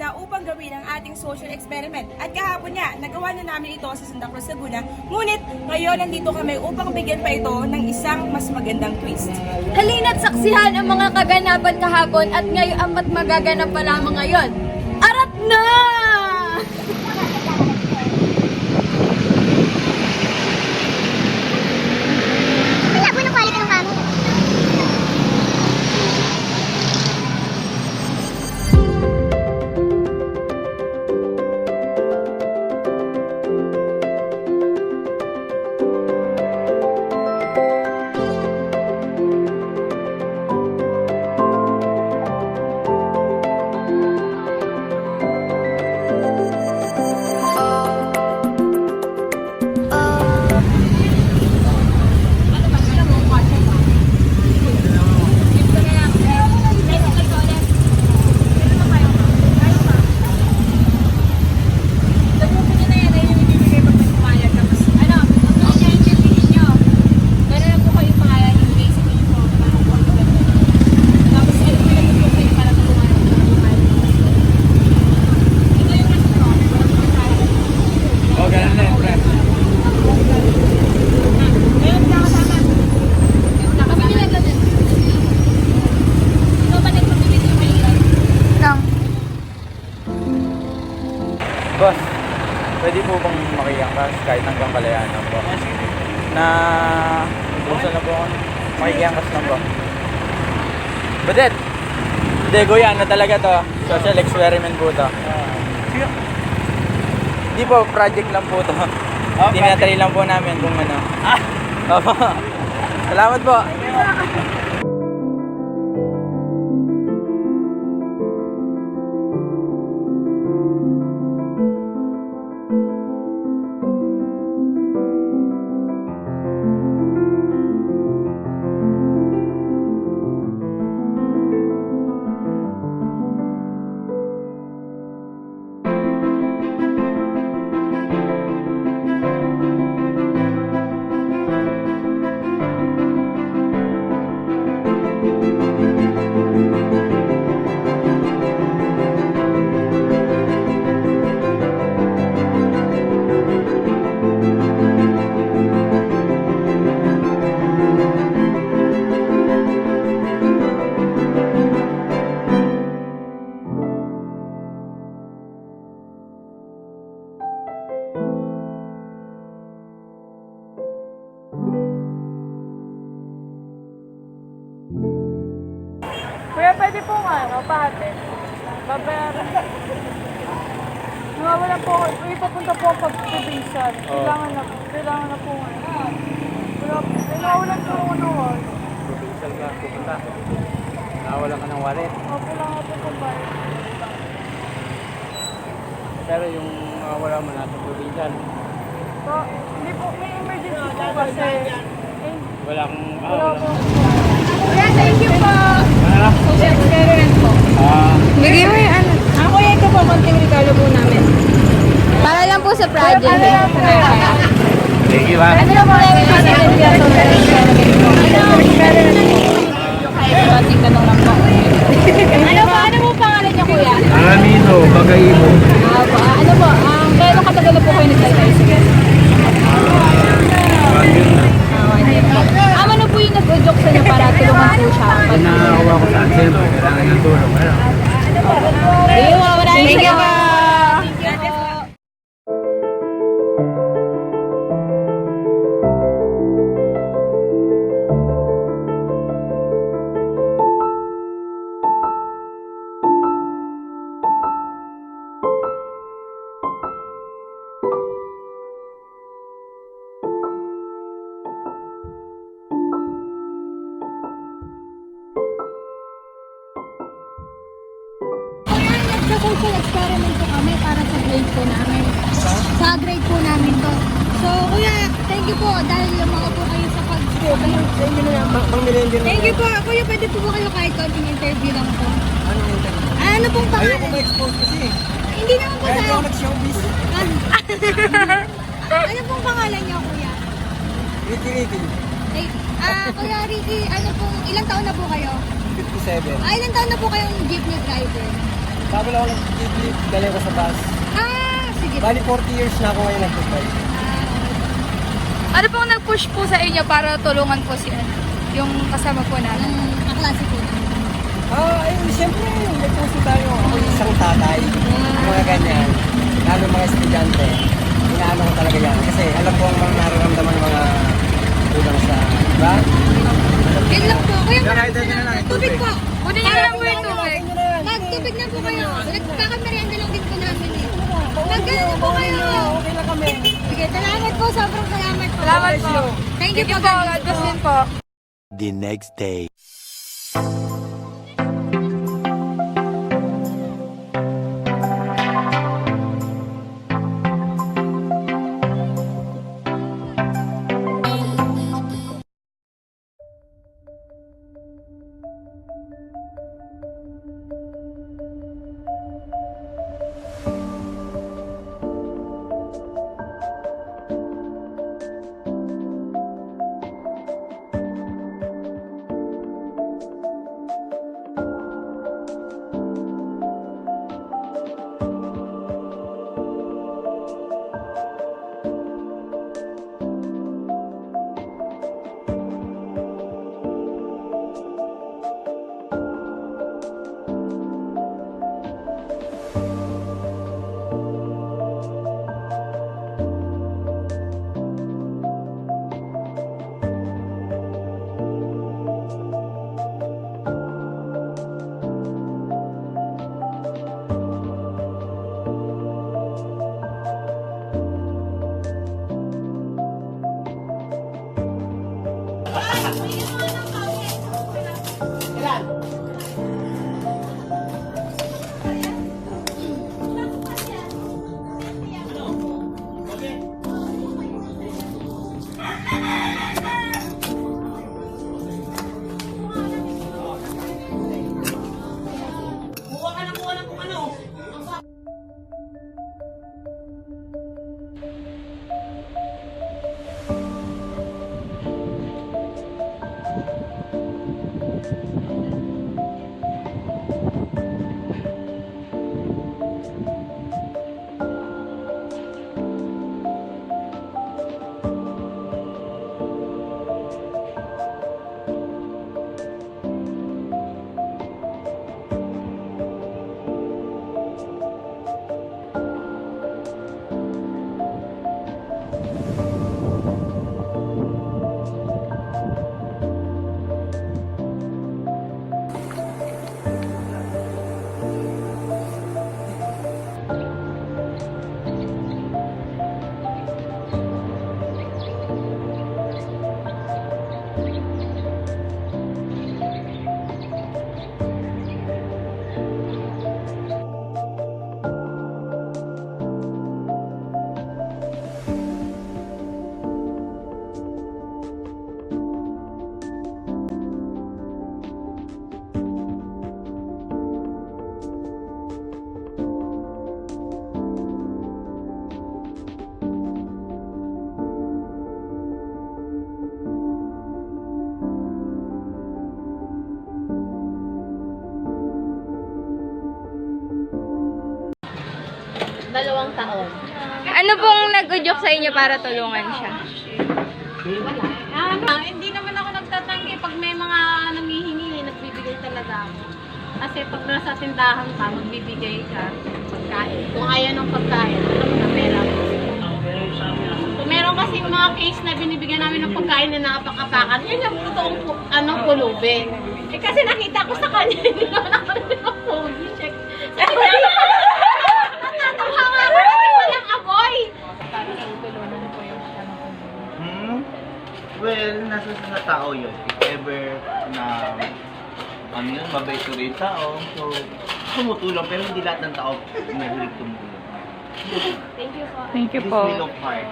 na upang gawin ang ating social experiment. At kahapon nga, nagawa na namin ito sa Santa Cruz, Laguna. Ngunit ngayon nandito kami upang bigyan pa ito ng isang mas magandang twist. Halina't saksihan ang mga kaganapan kahapon at ngayon ang magaganap pa lamang ngayon. Arat na! Wala po ng quality ng kamo. Boss, pwede po bang makiyangkas kahit hanggang Kalayaan po? Na gusto na po ako. Makiyangkas lang po. Badet! Hindi, Goyan na talaga to. Social experiment po to. Hindi po, project lang po to. Tinatry lang po namin kung ano. Opo. Salamat po. Kuya, pwede po pahati. Babayaran. Nawawalan po ako. Ipapunta po ako pag-provincial. Kailangan na po ngayon. Nawawalan po ako noon. Provincial ka, pupunta. Nakawala ka ng wallet. Kailangan po kong bayad. Pero yung wala mo nasa provincial. So, hindi po, may emergency po kasi. Wala kang Wala po. Kuya, thank you po. Ano? Social experiment po. Bigay mo yung ano. Ako yan ito po, konting regalo po namin. Para lang po sa project. Thank you, ma'am. Ano lang po namin sa social experiment po? Konting tanong lang po. Ano po pangalan niya, kuya? Aramino, Bagayimo. Ano po, kailan katagal na po kayo nag-exercise? Ano po yung nag-joke sa niya para tulungan po siya? Nakakuha ko sa atin. Kailangan ng tulong. Thank you po. Social experiment po kami para sa grade po namin. Sa grade po namin to. So, kuya, thank you po dahil lumawa po kayo sa pag-school. Thank you po. Kuya, pwede po kayo kahit konting interview lang po. Anong interview? Ano pong pangalan? Ayoko ma-expose kasi. Hindi naman po Kahit sa... ako nag-showbiz. Ano pong pangalan niyo, kuya? Ricky. Kuya Ricky, ano pong, ilang taon na po kayo? 57. Ilang taon na po kayong jeepney driver? Bago lang ako nag-kickflip, galing ko sa bus. Ah, sige. Bali 40 years na ako ngayon nag-kickflip. Ano pong nag-push po sa inyo para tulungan po si ano, yung kasama po namin? Ang kaklase po. Ayun, siyempre, may puso tayo. Ako isang tatay, mga ganyan. Lalo mga estudyante. Inaano ko talaga yan. Kasi alam ko ang mga nararamdaman ng mga kulang sa, diba? Yun lang po. Kuya, Rider na lang, tubig po. Kunin niyo lang po yung tubig. Magtubig na po kayo. Nagkakamerienda lang din po namin eh. Magkano na po kayo? Okay lang kami. Sige, salamat po. Sobrang salamat po. Salamat po. Thank you po. God bless din po. The next day. Ano pong nag-udyok sa inyo para tulungan siya? Hindi naman ako nagtatanggi. Pag may mga nangihingi, nagbibigay talaga ako. Kasi pag nasa tindahan ka, magbibigay ka pagkain. Kung ayaw ng pagkain, alam mo na pera mo. So, meron kasi mga case na binibigyan namin ng pagkain na nakapak-apakan. Yan yung totoong pulubi. Eh kasi nakita ko sa kanya, hindi naman ako ng pogi. Check. Natatawa nga ako kasi walang amoy. Well, nasa sa tao yun. If ever na ano yun, mabait ko rin tao. So, tumutulong pero hindi lahat ng tao mahilig tumulong. Thank you This po. will of heart.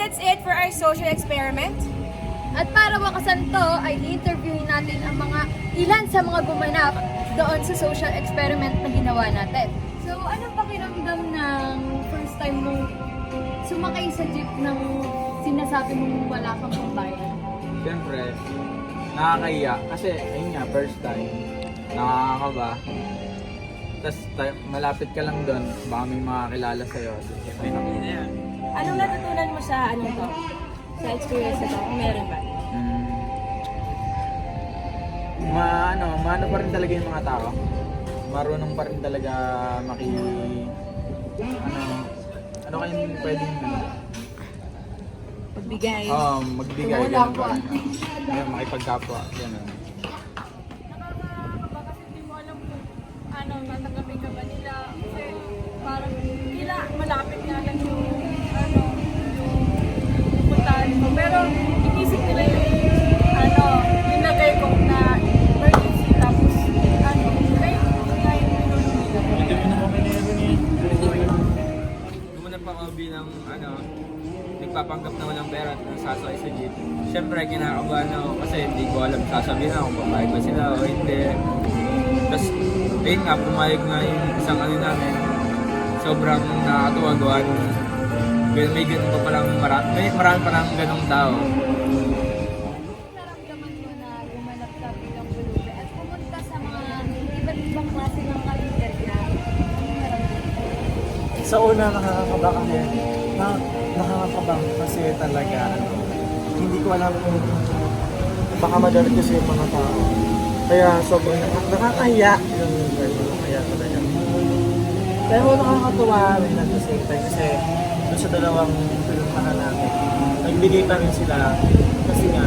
That's it for our social experiment. At para wakasan to, ay i-interviewin natin ang mga ilan sa mga gumanap doon sa social experiment na ginawa natin. So, anong pakiramdam ng first time mong sumakay sa jeep ng sinasabi mong wala kang pambayad? Siyempre, nakakahiya. Kasi, ayun nga, first time. nakakaba. Tapos malapit ka lang doon, baka may makakilala sa'yo. May nakita yan. Anong natutunan mo sa ano to? Sa experience na to? Kung meron ba? Maano pa rin talaga yung mga tao. Marunong pa rin talaga ano kayong pwedeng Pagbigay. magbigay. Wala ganun ko. ba? Ayun, makipagkapwa. Ganun. Nakakaba kasi hindi mo alam kung tatanggapin ka ba nila. Kasi parang nila malapit nga lang yung puntahan mo. Pero inisip nila yung lagay ko na emergency. Tapos kaya yung pinulong nila. Gumanap ako bilang nagpapanggap na walang pera at nasasakay sa jeep. Siyempre, kinakabahan ako kasi hindi ko alam sasabihin ako kung papayag ba sila o hindi. Tapos, ayun nga, pumayag nga yung isang namin. Sobrang nakakatuwa gawa nung may ganun pa palang marami pa lang ganung tao. Naramdaman mo na gumanap ka bilang pulubi at pumunta sa mga iba't ibang klase ng kalendarya. Sa una nakakakaba kasi, nakakakaba kasi talaga, hindi ko alam kung baka magalit kasi yung mga tao. Kaya sobrang nakakahiya yung nakakahiya talaga. Pero nakakatuwa rin at the same time kasi doon sa dalawang pinuntahan natin, nagbigay pa rin sila kasi nga